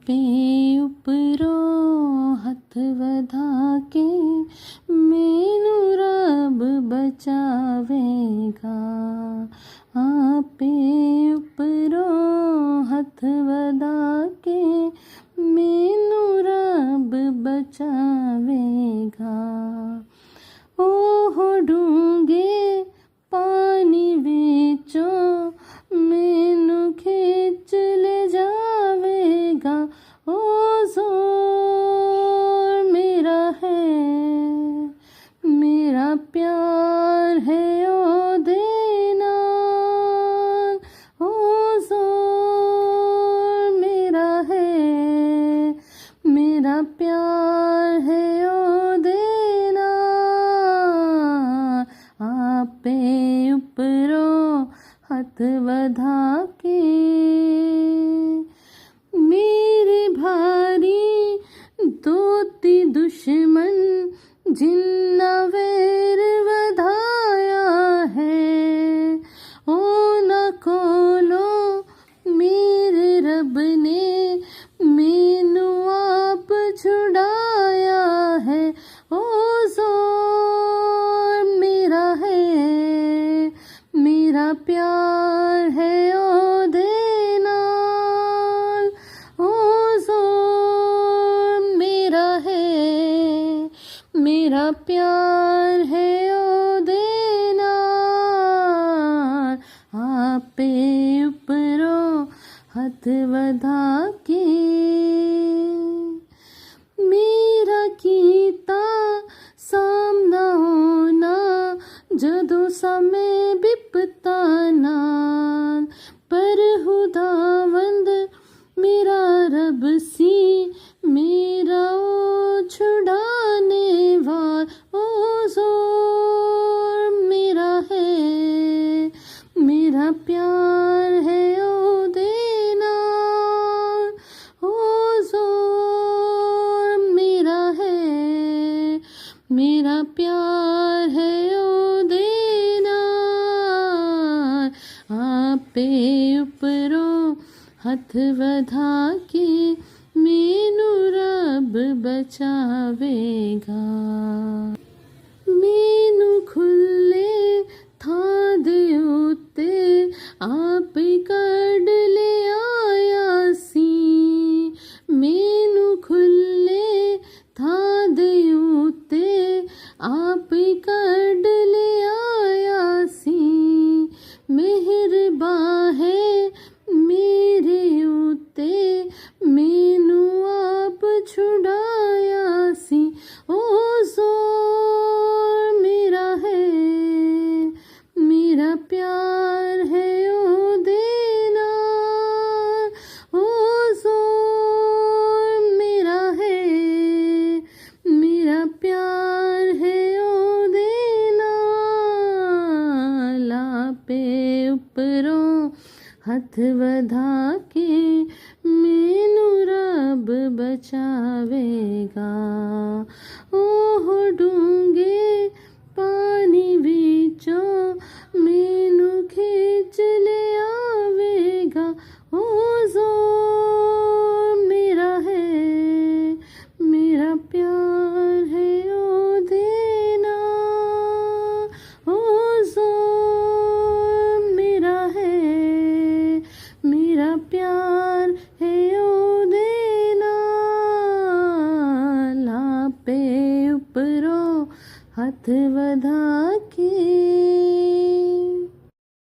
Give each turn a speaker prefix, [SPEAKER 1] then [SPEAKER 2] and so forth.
[SPEAKER 1] आपे उपरों हथ वधा के मैनू रब बचावेगा। आपे उपरों हथ वधा के मैनू रब बचावेगा। ओह डूंगे पानी विचों मैनू खिंच ले जावेगा। ओ जोर मेरा है, मेरा प्यार है ओदे नाल। ओ जोर मेरा है, मेरा प्यार है ओदे नाल। आपे उपरों हथ वधा के मेरे भारी दोती दुश्मन जिन्ना वैर वधाया है। ओ ना खोलो मेरे रब ने मैनू आप छुड़ाया है। ओ जोर मेरा है, मेरा प्यार है ओदे नाल। ओ जोर मेरा है, मेरा प्यार है ओदे नाल। आपे उपरों हथ वधा के मेरा कीता सामना होना जदों समय बिपता नाल। पर खुदावंद मेरा रब सी मेरा ओ छुड़ाने वाल। ओ जोर मेरा है, मेरा प्यार है ओदे नाल। ओ जोर मेरा है, मेरा प्यार है ओदे नाल। आपे उपरों हथ वधा के मैनू रब बचावेगा। मैनू खुले थां दे उत्ते आप कढ ले आया सी। मैनू खुले थां दे उत्ते आप कढ ले आया सी। मेहरबान है मेरे उत्ते मैनू आप छुड़ाया सी। ओ जोर मेरा है, मेरा प्यार है ओदे नाल। ओ जोर मेरा है, मेरा प्यार है ओदे नाल। आपे उपरों हथ वधा के मैनू रब बचावेगा। ओह डूंगे पानी विचों मैनू खिंच ले आवेगा। ओ जोर मेरा है, मेरा प्यार है ओदे नाल। ओ जोर मेरा है, मेरा प्यार है ओदे नाल। आपे उपरों हथ वधा के